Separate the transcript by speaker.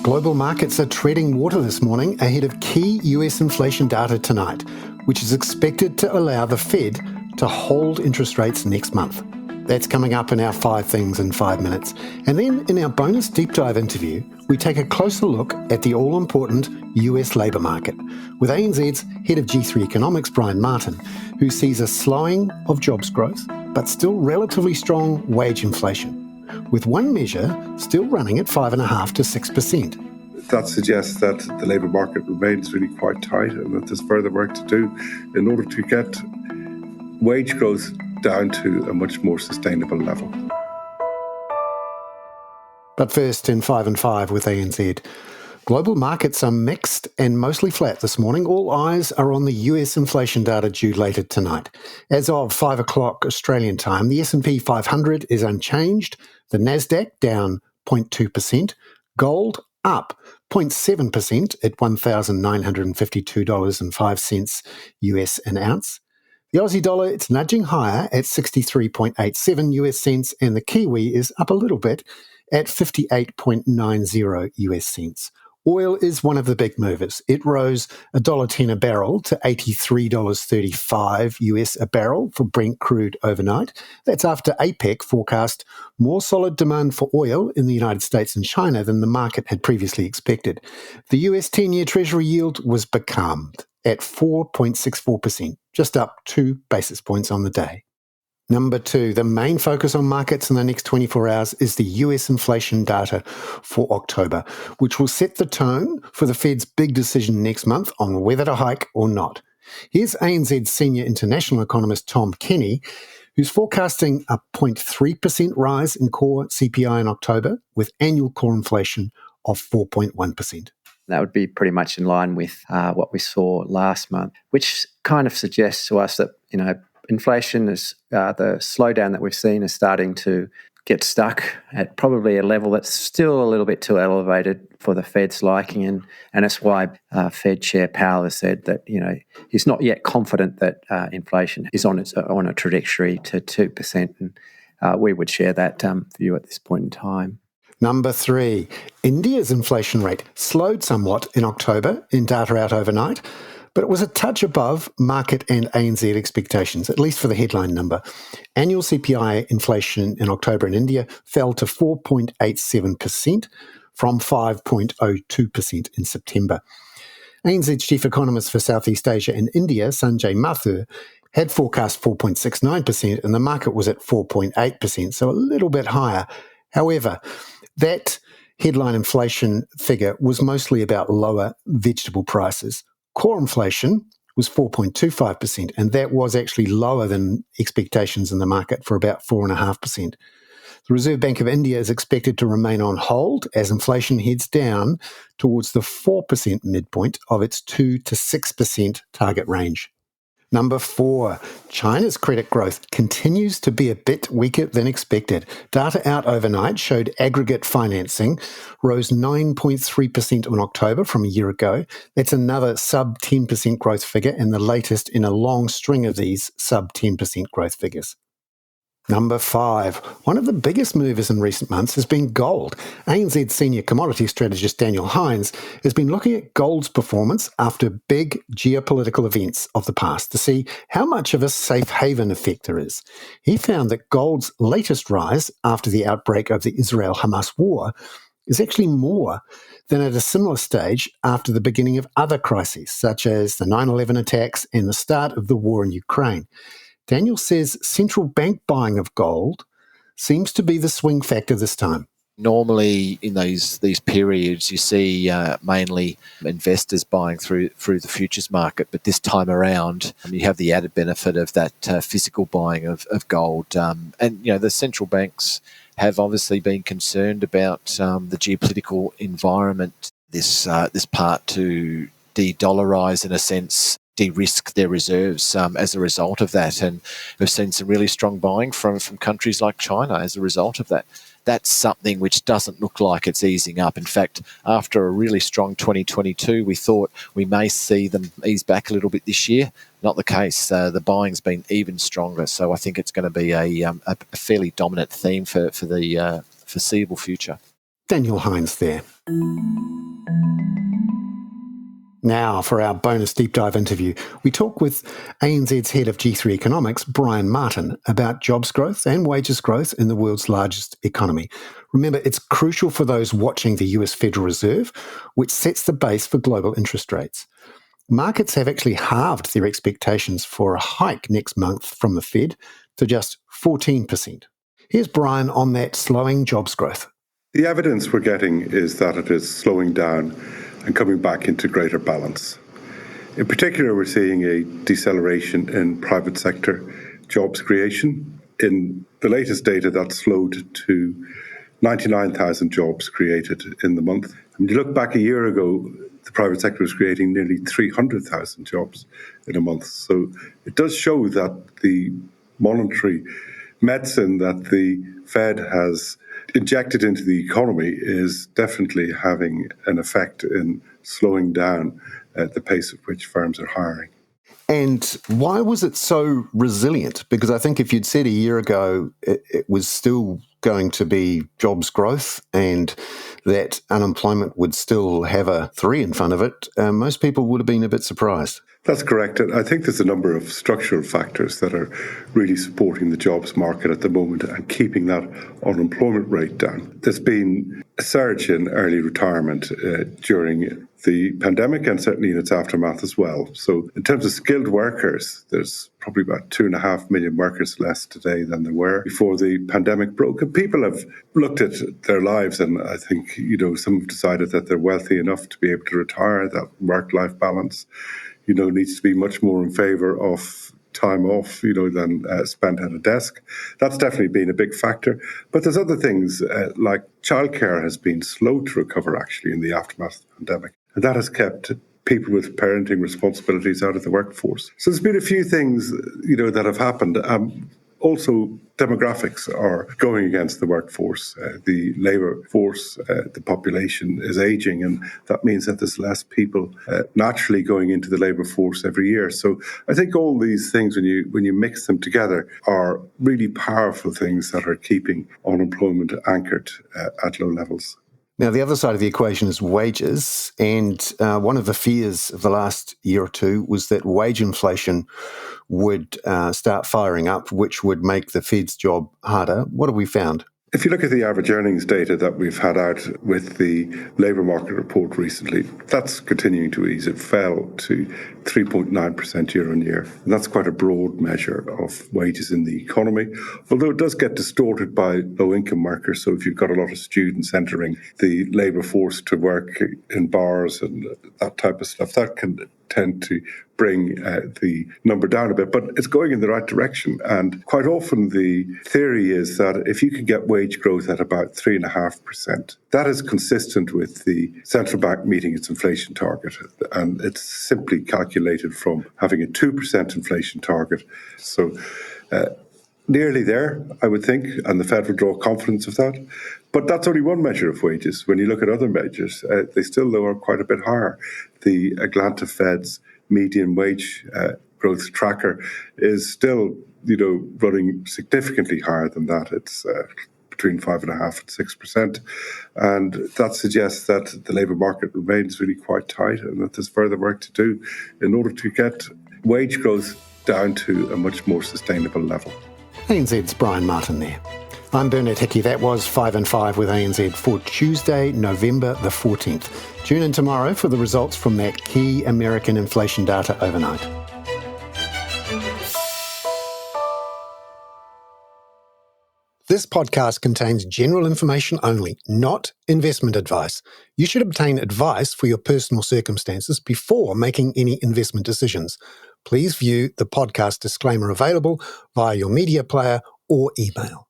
Speaker 1: Global markets are treading water this morning ahead of key US inflation data tonight, which is expected to allow the Fed to hold interest rates next month. That's coming up in our 5 Things in 5 Minutes. And then in our bonus deep dive interview, we take a closer look at the all-important US labour market with ANZ's head of G3 Economics, Brian Martin, who sees a slowing of jobs growth, but still relatively strong wage inflation, with one measure still running at 5.5% to 6%.
Speaker 2: That suggests that the labour market remains really quite tight and that there's further work to do in order to get wage growth down to a much more sustainable level.
Speaker 1: But first, in 5 and 5 with ANZ. Global markets are mixed and mostly flat this morning. All eyes are on the US inflation data due later tonight. As of 5 o'clock Australian time, the S&P 500 is unchanged, the Nasdaq down 0.2%, gold up 0.7% at $1,952.05 US an ounce. The Aussie dollar, it's nudging higher at 63.87 US cents, and the Kiwi is up a little bit at 58.90 US cents. Oil is one of the big movers. It rose $1.10 a barrel to $83.35 US a barrel for Brent crude overnight. That's after APEC forecast more solid demand for oil in the United States and China than the market had previously expected. The US 10-year Treasury yield was becalmed at 4.64%, just up 2 basis points on the day. Number 2, the main focus on markets in the next 24 hours is the US inflation data for October, which will set the tone for the Fed's big decision next month on whether to hike or not. Here's ANZ's senior international economist Tom Kenny, who's forecasting a 0.3% rise in core CPI in October with annual core inflation of 4.1%.
Speaker 3: That would be pretty much in line with what we saw last month, which kind of suggests to us that, inflation is the slowdown that we've seen is starting to get stuck at probably a level that's still a little bit too elevated for the Fed's liking. And that's why Fed Chair Powell has said that, he's not yet confident that inflation is on a trajectory to 2%. And we would share that view at this point in time.
Speaker 1: Number 3, India's inflation rate slowed somewhat in October in data out overnight, but it was a touch above market and ANZ expectations, at least for the headline number. Annual CPI inflation in October in India fell to 4.87% from 5.02% in September. ANZ's chief economist for Southeast Asia and India, Sanjay Mathur, had forecast 4.69% and the market was at 4.8%, so a little bit higher. However, that headline inflation figure was mostly about lower vegetable prices. Core inflation was 4.25%, and that was actually lower than expectations in the market for about 4.5%. The Reserve Bank of India is expected to remain on hold as inflation heads down towards the 4% midpoint of its 2 to 6% target range. Number 4, China's credit growth continues to be a bit weaker than expected. Data out overnight showed aggregate financing rose 9.3% in October from a year ago. That's another sub-10% growth figure and the latest in a long string of these sub-10% growth figures. Number 5, one of the biggest movers in recent months has been gold. ANZ senior commodity strategist Daniel Hines has been looking at gold's performance after big geopolitical events of the past to see how much of a safe haven effect there is. He found that gold's latest rise after the outbreak of the Israel-Hamas war is actually more than at a similar stage after the beginning of other crises, such as the 9/11 attacks and the start of the war in Ukraine. Daniel says central bank buying of gold seems to be the swing factor this time.
Speaker 4: Normally, in these periods, you see mainly investors buying through the futures market, but this time around, you have the added benefit of that physical buying of gold. The central banks have obviously been concerned about the geopolitical environment. This part to de-dollarize, in a sense, de-risk their reserves as a result of that. And we've seen some really strong buying from countries like China as a result of that. That's something which doesn't look like it's easing up. In fact, after a really strong 2022, we thought we may see them ease back a little bit this year. Not the case. The buying's been even stronger. So I think it's going to be a fairly dominant theme for the foreseeable future.
Speaker 1: Daniel Hines there. Now, for our bonus deep dive interview, we talk with ANZ's head of G3 Economics, Brian Martin, about jobs growth and wages growth in the world's largest economy. Remember, it's crucial for those watching the US Federal Reserve, which sets the base for global interest rates. Markets have actually halved their expectations for a hike next month from the Fed to just 14%. Here's Brian on that slowing jobs growth.
Speaker 2: The evidence we're getting is that it is slowing down and coming back into greater balance. In particular, we're seeing a deceleration in private sector jobs creation. In the latest data, that slowed to 99,000 jobs created in the month. When you look back a year ago, the private sector was creating nearly 300,000 jobs in a month. So it does show that the monetary medicine that the Fed has injected into the economy is definitely having an effect in slowing down the pace at which firms are hiring.
Speaker 1: And why was it so resilient? Because I think if you'd said a year ago it was still going to be jobs growth and that unemployment would still have a 3 in front of it, most people would have been a bit surprised.
Speaker 2: That's correct. I think there's a number of structural factors that are really supporting the jobs market at the moment and keeping that unemployment rate down. There's been a surge in early retirement during the pandemic and certainly in its aftermath as well. So in terms of skilled workers, there's probably about 2.5 million workers less today than there were before the pandemic broke. And people have looked at their lives and I think, some have decided that they're wealthy enough to be able to retire, that work-life balance needs to be much more in favour of time off, than spent at a desk. That's definitely been a big factor. But there's other things like childcare has been slow to recover actually in the aftermath of the pandemic. And that has kept people with parenting responsibilities out of the workforce. So there's been a few things, that have happened. Also, demographics are going against the workforce. The labour force, the population is ageing, and that means that there's less people naturally going into the labour force every year. So I think all these things, when you mix them together, are really powerful things that are keeping unemployment anchored at low levels.
Speaker 1: Now, the other side of the equation is wages, and one of the fears of the last year or two was that wage inflation would start firing up, which would make the Fed's job harder. What have we found?
Speaker 2: If you look at the average earnings data that we've had out with the labour market report recently, that's continuing to ease. It fell to 3.9% year on year. And that's quite a broad measure of wages in the economy, although it does get distorted by low-income workers. So if you've got a lot of students entering the labour force to work in bars and that type of stuff, that can tend to bring the number down a bit, but it's going in the right direction. And quite often the theory is that if you can get wage growth at about 3.5%, that is consistent with the central bank meeting its inflation target. And it's simply calculated from having a 2% inflation target. So nearly there, I would think, and the Fed will draw confidence of that. But that's only one measure of wages. When you look at other measures, they still lower quite a bit higher. The Atlanta Fed's median wage growth tracker is still, running significantly higher than that. It's between 5.5% and 6%. And that suggests that the labour market remains really quite tight and that there's further work to do in order to get wage growth down to a much more sustainable level.
Speaker 1: ANZ's Brian Martin there. I'm Bernard Hickey. That was 5 and 5 with ANZ for Tuesday, November the 14th. Tune in tomorrow for the results from that key American inflation data overnight. This podcast contains general information only, not investment advice. You should obtain advice for your personal circumstances before making any investment decisions. Please view the podcast disclaimer available via your media player or email.